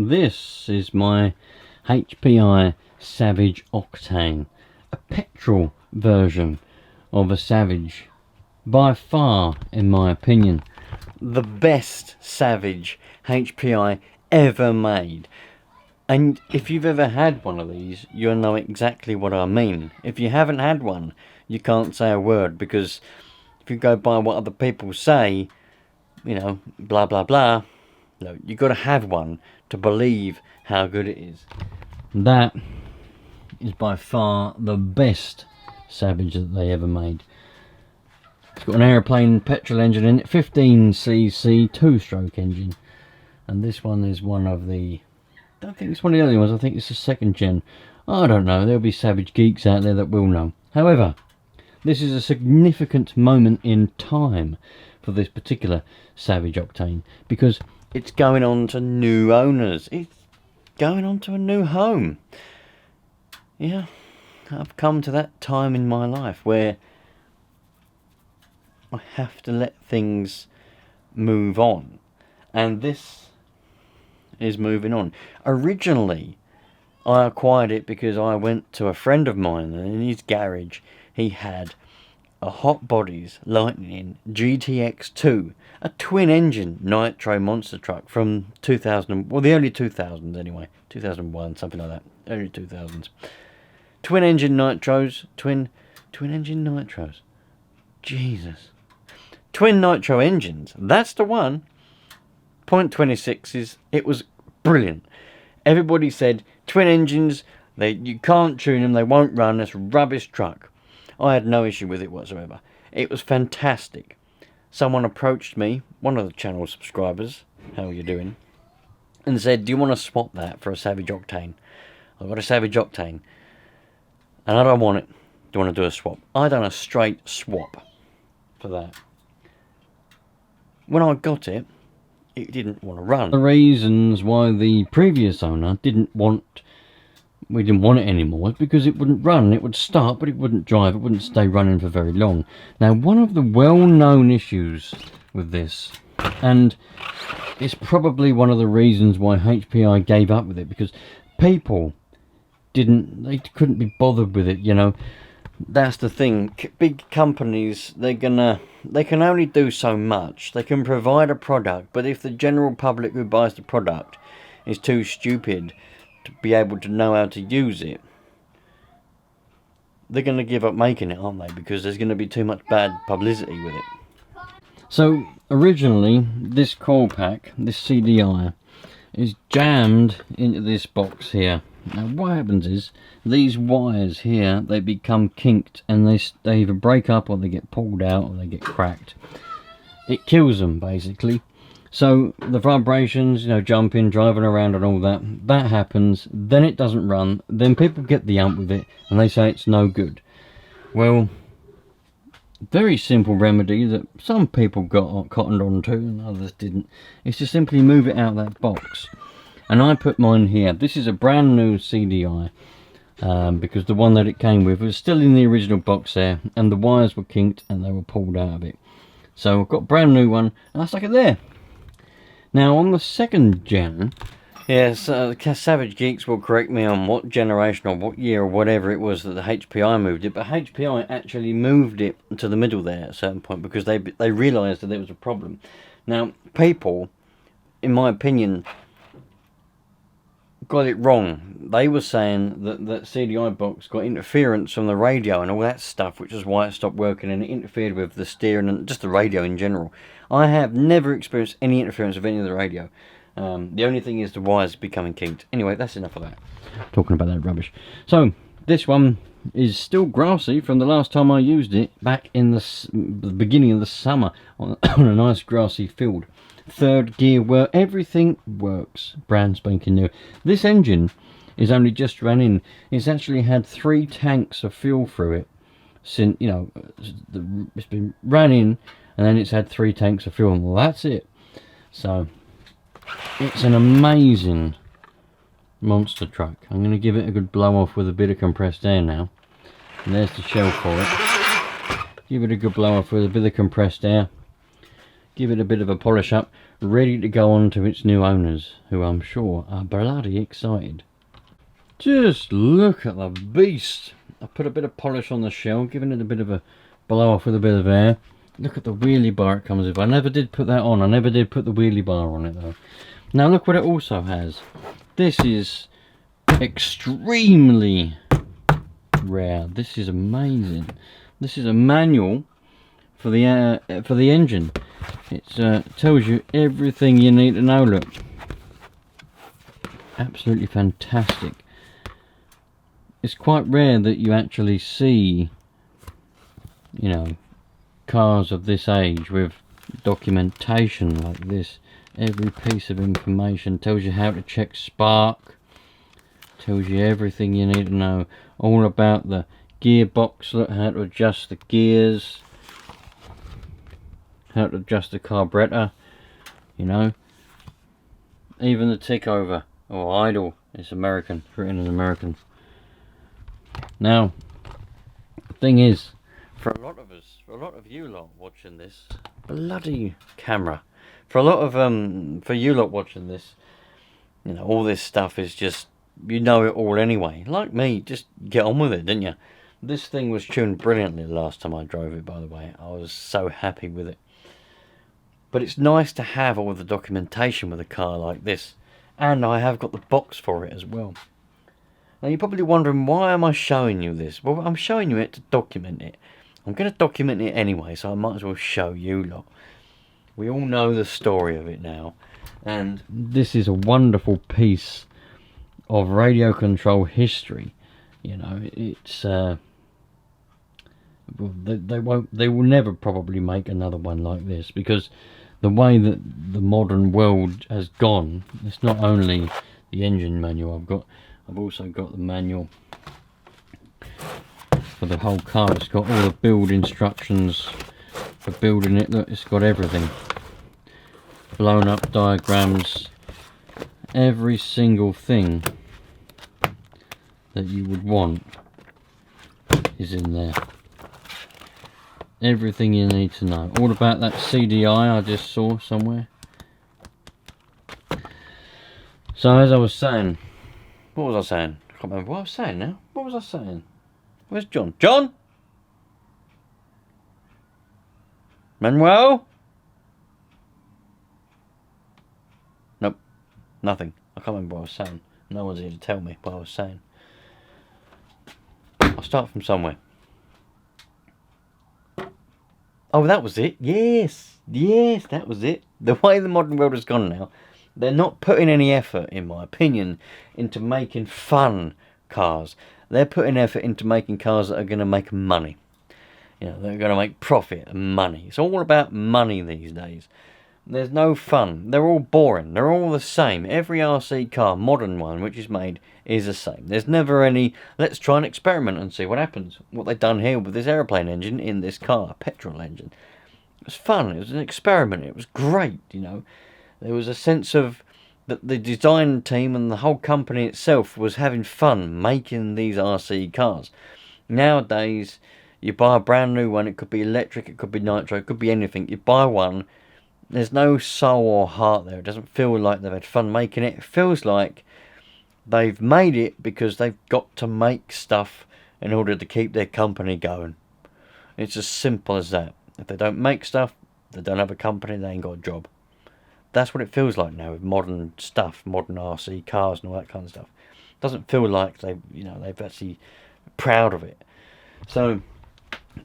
This is my HPI Savage Octane, a petrol version of a Savage. By far, in my opinion, the best Savage HPI ever made. And if you've ever had one of these, you'll know exactly what I mean. If you haven't had one, you can't say a word, because if you go by what other people say, you know, blah blah blah, no, you've got to have one to believe how good it is. That is by far the best Savage that they ever made. It's got an aeroplane petrol engine in it, 15cc 2-stroke engine, and this one is one of the, I don't think it's one of the other ones, I think it's the second gen. I don't know, there'll be Savage geeks out there that will know. However, this is a significant moment in time for this particular Savage Octane, because it's going on to new owners. It's going on to a new home. Yeah, I've come to that time in my life where I have to let things move on, and this is moving on. Originally, I acquired it because I went to a friend of mine, and in his garage he had a Hot Bodies Lightning GTX2, a twin-engine Nitro monster truck from 2000, well, the early 2000s anyway, 2001, something like that, early 2000s. Twin-engine Nitros, twin-engine Nitros, Jesus. Twin Nitro engines, that's the one. .26s, it was brilliant. Everybody said, twin engines, you can't tune them, they won't run, it's a rubbish truck. I had no issue with it whatsoever. It was fantastic. Someone approached me, one of the channel subscribers, how are you doing, and said, do you want to swap that for a Savage Octane? I've got a Savage Octane, and I don't want it. Do you want to do a swap? I done a straight swap for that. When I got it, it didn't want to run. The reasons why the previous owner didn't want it anymore is because it wouldn't run. It would start, but it wouldn't drive. It wouldn't stay running for very long. Now, one of the well-known issues with this, and it's probably one of the reasons why HPI gave up with it, because people couldn't be bothered with it, you know. That's the thing. Big companies, they can only do so much. They can provide a product, but if the general public who buys the product is too stupid to be able to know how to use it, they're going to give up making it, aren't they? Because there's going to be too much bad publicity with it. So originally, this coil pack, this CDI, is jammed into this box here. Now what happens is, these wires here, they become kinked, and they either break up, or they get pulled out, or they get cracked. It kills them, basically. So the vibrations, you know, jumping, driving around and all that, that happens, then it doesn't run, then people get the ump with it, and they say it's no good. Well, very simple remedy that some people got cottoned on to and others didn't, is to simply move it out of that box. And I put mine here. This is a brand new CDI, because the one that it came with was still in the original box there, and the wires were kinked and they were pulled out of it. So I've got a brand new one, and I stuck it there. Now on the second gen, yes, Savage Geeks will correct me on what generation or what year or whatever it was that the HPI moved it, but HPI actually moved it to the middle there at a certain point, because they realised that there was a problem. Now people, in my opinion, got it wrong. They were saying that that CDI box got interference from the radio and all that stuff, which is why it stopped working, and it interfered with the steering and just the radio in general. I have never experienced any interference of any of the radio. The only thing is the wires becoming kinked. Anyway, that's enough of that. Talking about that rubbish. So this one is still grassy from the last time I used it back in the beginning of the summer on a nice grassy field. Third gear work, everything works, brand spanking new. This engine is only just run in. It's actually had 3 tanks of fuel through it since, you know, it's been run in, and then it's had 3 tanks of fuel, and well, that's it. So it's an amazing monster truck. I'm going to give it a good blow off with a bit of compressed air now, and there's the shell for it. Give it a good blow off with a bit of compressed air. give it a bit of a polish up, ready to go on to its new owners, who I'm sure are bloody excited. Just look at the beast. I put a bit of polish on the shell, giving it a bit of a blow off with a bit of air. Look at the wheelie bar it comes with. I never did put that on. I never did put the wheelie bar on it though. Now look what it also has. This is extremely rare. This is amazing. This is a manual for the engine. It tells you everything you need to know. Look, absolutely fantastic. It's quite rare that you actually see, you know, cars of this age with documentation like this. Every piece of information tells you how to check spark, tells you everything you need to know, all about the gearbox, look, how to adjust the gears, how to adjust the carburetor, you know, even the tick over or idle is American, written in American. Now, the thing is, for a lot of us, for a lot of you lot watching this bloody camera, for a lot of for you lot watching this, you know, all this stuff is just, you know it all anyway. Like me, just get on with it, didn't you? This thing was tuned brilliantly the last time I drove it, by the way. I was so happy with it. But it's nice to have all the documentation with a car like this, and I have got the box for it as well. Now you're probably wondering, why am I showing you this? Well, I'm showing you it to document it. I'm going to document it anyway, so I might as well show you lot. We all know the story of it now, and this is a wonderful piece of radio control history. You know, it's they will never probably make another one like this, because the way that the modern world has gone, it's not only the engine manual I've also got the manual for the whole car. It's got all the build instructions for building it. Look, it's got everything, blown up diagrams, every single thing that you would want is in there. Everything you need to know, all about that CDI I just saw somewhere. So as I was saying, what was I saying? I can't remember what I was saying now. What was I saying? Where's John? John? Manuel? Nope, nothing. I can't remember what I was saying. No one's here to tell me what I was saying. I'll start from somewhere. Oh, that was it. Yes, that was it. The way the modern world has gone now, they're not putting any effort, in my opinion, into making fun cars. They're putting effort into making cars that are going to make money. You know, they're going to make profit and money. It's all about money these days. There's no fun. They're all boring. They're all the same. Every RC car, modern one, which is made, is the same. There's never any, let's try an experiment and see what happens. What they've done here with this aeroplane engine in this car, petrol engine. It was fun. It was an experiment. It was great, you know. There was a sense of that the design team and the whole company itself was having fun making these RC cars. Nowadays, you buy a brand new one. It could be electric, it could be nitro, it could be anything. You buy one, there's no soul or heart there. It doesn't feel like they've had fun making it. It feels like they've made it because they've got to make stuff in order to keep their company going. It's as simple as that. If they don't make stuff, they don't have a company, they ain't got a job. That's what it feels like now with modern stuff, modern RC cars and all that kind of stuff. It doesn't feel like they've actually proud of it. So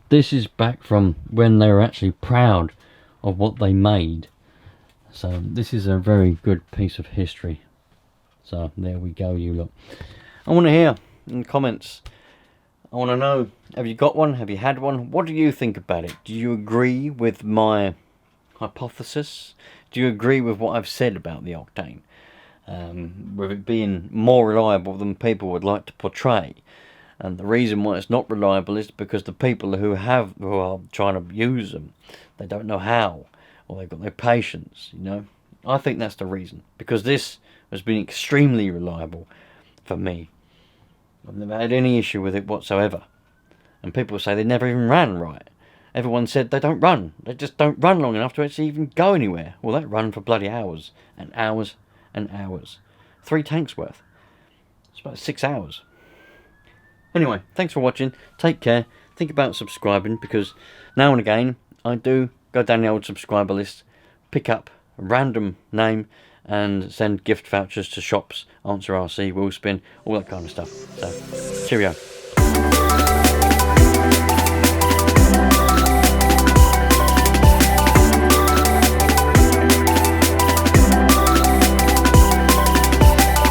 this is back from when they were actually proud of what they made. So this is a very good piece of history. So there we go, you lot. I want to hear in the comments. I want to know, have you got one? Have you had one? What do you think about it? Do you agree with my hypothesis? Do you agree with what I've said about the Octane? With it being more reliable than people would like to portray. And the reason why it's not reliable is because the people who are trying to use them, they don't know how, or they've got no patience, you know. I think that's the reason, because this has been extremely reliable for me. I've never had any issue with it whatsoever. And people say they never even ran right. everyone said they don't run. They just don't run long enough to actually even go anywhere. Well, that run for bloody hours and hours and hours. 3 tanks worth. It's about 6 hours. Anyway, thanks for watching. Take care. Think about subscribing, because now and again I do go down the old subscriber list, pick up a random name and send gift vouchers to shops, Answer RC, Wheelspin, all that kind of stuff. So, cheerio.